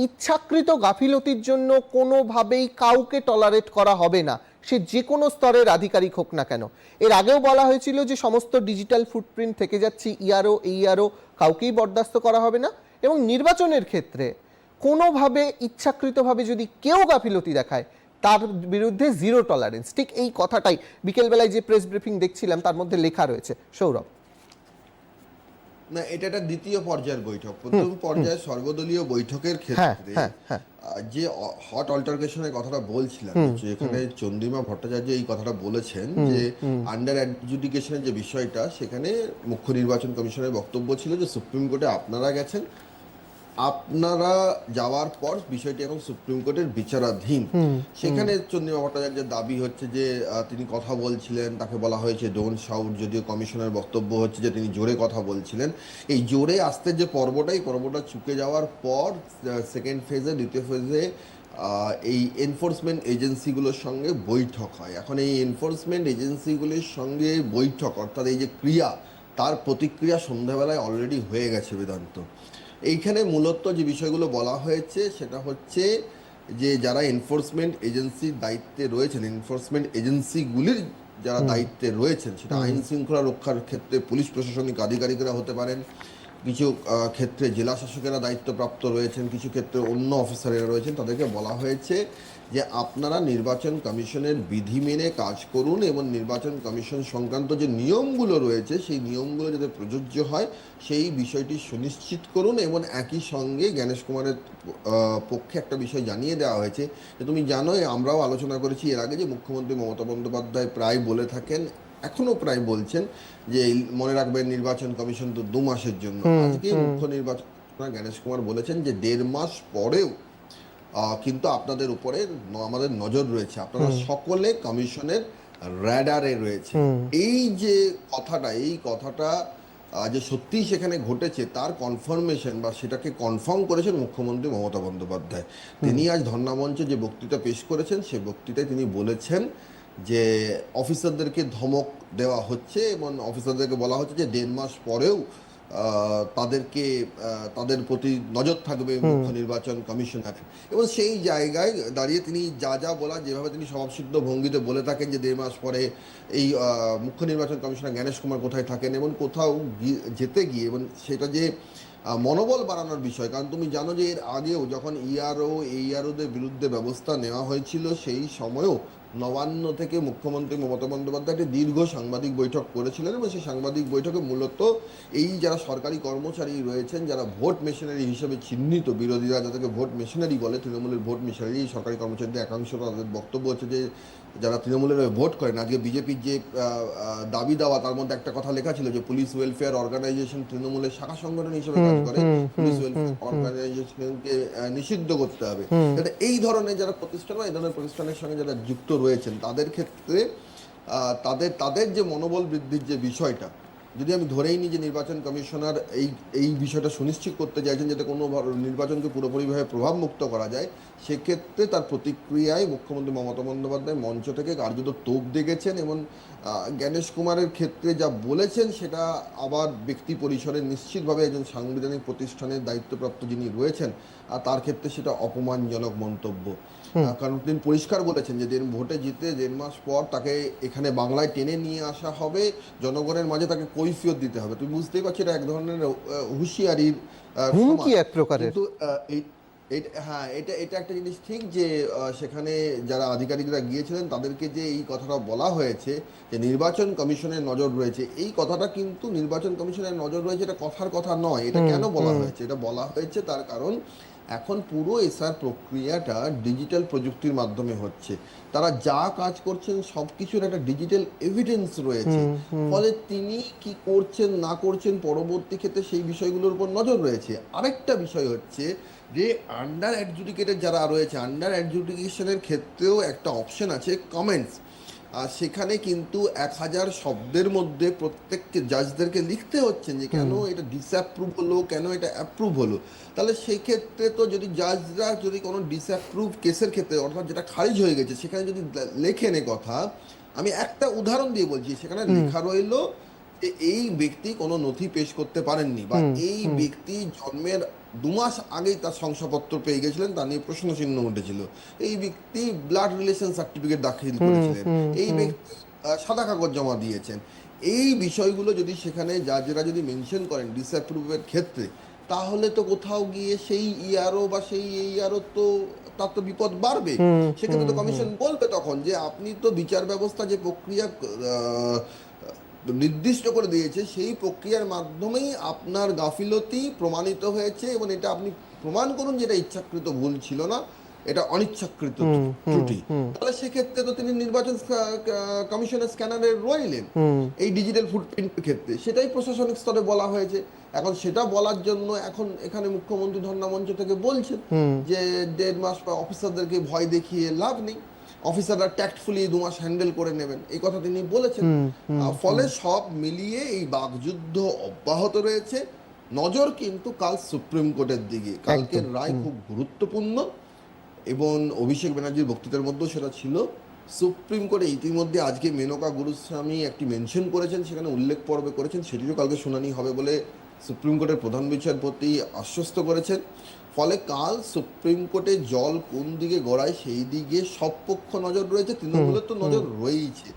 ইচ্ছাকৃত গাফিলতির জন্য কোনোভাবেই কাউকে টলারেট করা হবে না, সে যে কোনো স্তরের আধিকারিক হোক না কেন। এর আগেও বলা হয়েছিল যে সমস্ত ডিজিটাল ফুটপ্রিন্ট থেকে যাচ্ছে, ইআরও এইআরও কাউকেই বরদাস্ত করা হবে না, এবং নির্বাচনের ক্ষেত্রে কোনোভাবে ইচ্ছাকৃতভাবে যদি কেউ গাফিলতি দেখায় তার বিরুদ্ধে জিরো টলারেন্স। ঠিক এই কথাটাই বিকেলবেলায় যে প্রেস ব্রিফিং দেখছিলাম তার মধ্যে লেখা রয়েছে। সৌরভ, না, এটা একটা দ্বিতীয় পর্যায়ের বৈঠক। প্রথম পর্যায়ে সর্বদলীয় বৈঠকের ক্ষেত্রে যে হট অল্টারকেশনের কথাটা বলছিলাম, যেখানে চন্দ্রিমা ভট্টাচার্য এই কথাটা বলেছেন যে আন্ডার অ্যাডজুডিকেশনের যে বিষয়টা, সেখানে মুখ্য নির্বাচন কমিশনের বক্তব্য ছিল যে সুপ্রিম কোর্টে আপনারা গেছেন, আপনারা যাওয়ার পর বিষয়টি এখন সুপ্রিম কোর্টের বিচারাধীন। সেখানে চন্দ্রিমা ভট্টাচার্যের দাবি হচ্ছে যে তিনি কথা বলছিলেন, তাকে বলা হয়েছে ডোন্ট শাউট, যদিও কমিশনের বক্তব্য হচ্ছে যে তিনি জোরে কথা বলছিলেন। এই জোরে আসতে যে পর্বটা চুকে যাওয়ার পর সেকেন্ড ফেজে, দ্বিতীয় ফেজে এই এনফোর্সমেন্ট এজেন্সিগুলোর সঙ্গে বৈঠক হয়। এখন এই এনফোর্সমেন্ট এজেন্সিগুলির সঙ্গে বৈঠক, অর্থাৎ এই যে ক্রিয়া, তার প্রতিক্রিয়া সন্ধ্যাবেলায় অলরেডি হয়ে গেছে বেদান্ত। এইখানে মূলত যে বিষয়গুলো বলা হয়েছে সেটা হচ্ছে যে যারা এনফোর্সমেন্ট এজেন্সির দায়িত্বে রয়েছেন, এনফোর্সমেন্ট এজেন্সিগুলির যারা দায়িত্বে রয়েছেন, সেটা আইন শৃঙ্খলা রক্ষার ক্ষেত্রে পুলিশ প্রশাসনিক আধিকারিকরা হতে পারেন, কিছু ক্ষেত্রে জেলা শাসকেরা দায়িত্বপ্রাপ্ত রয়েছেন, কিছু ক্ষেত্রে অন্য অফিসারেরা রয়েছেন, তাদেরকে বলা হয়েছে যে আপনারা নির্বাচন কমিশনের বিধি মেনে কাজ করুন এবং নির্বাচন কমিশন সংক্রান্ত যে নিয়মগুলো রয়েছে সেই নিয়মগুলো যাতে প্রযোজ্য হয় সেই বিষয়টি সুনিশ্চিত করুন। এবং একই সঙ্গে জ্ঞানেশ কুমারের পক্ষে একটা বিষয় জানিয়ে দেওয়া হয়েছে যে তুমি জানো, আমরাও আলোচনা করেছি এর আগে, যে মুখ্যমন্ত্রী মমতা বন্দ্যোপাধ্যায় প্রায় বলে থাকেন, এখনো প্রায় বলছেন যে মনে রাখবেন নির্বাচন কমিশন তো 2 মাসের জন্য। আজকে মুখ্য নির্বাচন জ্ঞানেশ কুমার বলেছেন যে 1.5 মাস পরেও কিন্তু আপনাদের উপরে আমাদের নজর রয়েছে, আপনারা সকলে কমিশনের র্যাডারে রয়েছে। এই যে কথাটা যে সত্যিই সেখানে ঘটেছে তার কনফার্মেশন বা সেটাকে কনফার্ম করেছেন মুখ্যমন্ত্রী মমতা বন্দ্যোপাধ্যায়। তিনি আজ ধর্নামঞ্চে যে বক্তৃতা পেশ করেছেন সেই বক্তৃতায় তিনি বলেছেন যে অফিসারদেরকে ধমক দেওয়া হচ্ছে এবং অফিসারদেরকে বলা হচ্ছে যে 1.5 মাস পরেও তাদের প্রতি নজর থাকবে মুখ্য নির্বাচন কমিশনার। এবং সেই জায়গায় দাঁড়িয়ে তিনি যা বলা, যেভাবে তিনি স্বভাবসিদ্ধ ভঙ্গিতে বলে থাকেন যে 1.5 মাস পরে এই মুখ্য নির্বাচন কমিশনার জ্ঞানেশ কুমার কোথায় থাকেন, এবং কোথাও যেতে গিয়ে এবং সেটা যে মনোবল বাড়ানোর বিষয়। কারণ তুমি জানো যে এর আগেও যখন ইআরও এইআরওদের বিরুদ্ধে ব্যবস্থা নেওয়া হয়েছিল সেই সময়ও নবান্ন থেকে মুখ্যমন্ত্রী মমতা বন্দ্যোপাধ্যায় একটি দীর্ঘ সাংবাদিক বৈঠক করেছিলেন এবং সেই সাংবাদিক বৈঠকে মূলত এই যারা সরকারি কর্মচারী রয়েছেন, যারা ভোট মেশিনারি হিসেবে চিহ্নিত, বিরোধীরা যাদেরকে ভোট মেশিনারি বলে, তৃণমূলের ভোট মেশিনারি সরকারি কর্মচারীদের একাংশ, তাদের বক্তব্য হচ্ছে যে যারা তৃণমূলের ভোট করেন, আজকে বিজেপির যে দাবি দাওয়া তার মধ্যে একটা কথা লেখা ছিল যে পুলিশ ওয়েলফেয়ার অর্গানাইজেশন তৃণমূলের শাখা সংগঠন হিসেবে কাজ করে, পুলিশ ওয়েলফেয়ার অর্গানাইজেশনকে নিষিদ্ধ করতে হবে। এই ধরনের যারা প্রতিষ্ঠান বা এই ধরনের প্রতিষ্ঠানের সঙ্গে যারা যুক্ত রয়েছেন তাদের ক্ষেত্রে তাদের যে মনোবল বৃদ্ধির যে বিষয়টা, যদি আমি ধরেই নিই যে নির্বাচন কমিশনার এই বিষয়টা সুনিশ্চিত করতে চাইছেন যাতে কোনো নির্বাচনকে পুরোপুরিভাবে প্রভাবমুক্ত করা যায়, সেক্ষেত্রে তার প্রতিক্রিয়ায় মুখ্যমন্ত্রী মমতা বন্দ্যোপাধ্যায় মঞ্চ থেকে কার্যত তোপ দেখেছেন এবং জ্ঞানেশ কুমারের ক্ষেত্রে যা বলেছেন সেটা আবার ব্যক্তি পরিসরে নিশ্চিতভাবে একজন সাংবিধানিক প্রতিষ্ঠানের দায়িত্বপ্রাপ্ত যিনি রয়েছেন তার ক্ষেত্রে সেটা অপমানজনক মন্তব্য। কারণ তিনি পরিষ্কার বলেছেন যে ভোটে জিতে 1.5 মাস পর তাকে এখানে বাংলায় টেনে নিয়ে আসা হবে, জনগণের মাঝে তাকে কৈফিয়ত দিতে হবে। তুমি বুঝতেই পারছো এটা এক ধরনের হুঁশিয়ারির হুমকি এক প্রকারের। কিন্তু হ্যাঁ, এটা একটা জিনিস ঠিক যে সেখানে যারা আধিকারিকরা গিয়েছিলেন তাদেরকে যে এই কথাটা বলা হয়েছে যে নির্বাচন কমিশনের নজর রয়েছে, এই কথাটা কিন্তু নির্বাচন কমিশনের নজর রয়েছে এটা কথার কথা নয়। এটা কেন বলা হয়েছে? এটা বলা হয়েছে তার কারণ এখন পুরো এসআর প্রক্রিয়াটা ডিজিটাল প্রযুক্তির মাধ্যমে হচ্ছে। তারা যা কাজ করছেন সব কিছুর একটা ডিজিটাল এভিডেন্স রয়েছে, ফলে তিনি কি করছেন না করছেন পরবর্তী ক্ষেত্রে সেই বিষয়গুলোর উপর নজর রয়েছে। আরেকটা বিষয় হচ্ছে যে আন্ডার অ্যাডজুডিকেটেড যারা রয়েছে, আন্ডার অ্যাডজুডিকেশনের ক্ষেত্রেও একটা অপশন আছে কমেন্টস। আর সেখানে কিন্তু 1000 শব্দের মধ্যে প্রত্যেককে জাজদেরকে লিখতে হচ্ছে যে কেন এটা ডিসঅ্যাপ্রুভ হলো, কেন এটা অ্যাপ্রুভ হলো। তাহলে সেই ক্ষেত্রে তো যদি জাজরা যদি কোনো ডিসঅ্যাপ্রুভ কেসের ক্ষেত্রে, অর্থাৎ যেটা খারিজ হয়ে গেছে, সেখানে যদি লেখেন কথা, আমি একটা উদাহরণ দিয়ে বলছি, সেখানে লেখা রইলো যে এই ব্যক্তি কোনো নথি পেশ করতে পারেননি বা এই ব্যক্তি জন্মের 2 মাস আগেই তার শংসাপত্র পেয়ে গেছিলেন, তা নিয়ে প্রশ্ন চিহ্ন উঠেছিল। এই ব্যক্তি ব্লাড রিলেশন সার্টিফিকেট দাখিল করেছিলেন, এই ব্যক্তি সাদা কাগজ জমা দিয়েছেন। এই বিষয়গুলো যদি সেখানে জাজেরা যদি মেনশন করেন ডিসঅ্যাপ্রুভের ক্ষেত্রে, তাহলে তো কোথাও গিয়ে সেই ইআরও বা সেই এইআরও তো তার তো বিপদ বাড়বে। সেক্ষেত্রে তো কমিশন বলবে তখন যে আপনি তো বিচার ব্যবস্থা যে প্রক্রিয়া নির্দিষ্ট করে দিয়েছে, সেই প্রক্রিয়ার মাধ্যমেই আপনার গাফিলতি প্রমাণিত হয়েছে এবং এটা আপনি প্রমাণ করুন যে এটা ইচ্ছাকৃত ভুল ছিল না, এটা অনিচ্ছাকৃত ত্রুটি। তাহলে সেক্ষেত্রে তো তিনি নির্বাচন কমিশনের স্ক্যানারে রইলেন এই ডিজিটাল ফুটপ্রিন্টের ক্ষেত্রে। সেটাই প্রশাসনিক স্তরে বলা হয়েছে। এখন সেটা বলার জন্য এখন এখানে মুখ্যমন্ত্রী ধর্ণা মঞ্চ থেকে বলছেন যে 1.5 মাস অফিসারদেরকে ভয় দেখিয়ে লাভ নেই, অফিসাররা ট্যাক্টফুলি 2 মাস হ্যান্ডেল করে নেবেন, এই কথা তিনি বলেছেন। ফলে সব মিলিয়ে এই বাকযুদ্ধ অব্যাহত রয়েছে। নজর কিন্তু কাল সুপ্রিম কোর্টের দিকে। কালকের রায় খুব গুরুত্বপূর্ণ এবং অভিষেক ব্যানার্জির বক্তৃতার মধ্যেও সেটা ছিল। সুপ্রিম কোর্টে ইতিমধ্যে আজকে মেনকা গুরুস্বামী একটি মেনশন করেছেন, সেখানে উল্লেখ পর্বে করেছেন, সেটিরও কালকে শুনানি হবে বলে সুপ্রিম কোর্টের প্রধান বিচারপতি আশ্বস্ত করেছেন। ফলে কাল সুপ্রিম কোর্টে জল কোন দিকে গড়ায় সেই দিকে সব পক্ষ নজর রয়েছে, তৃণমূলের তো নজর রয়েইছে।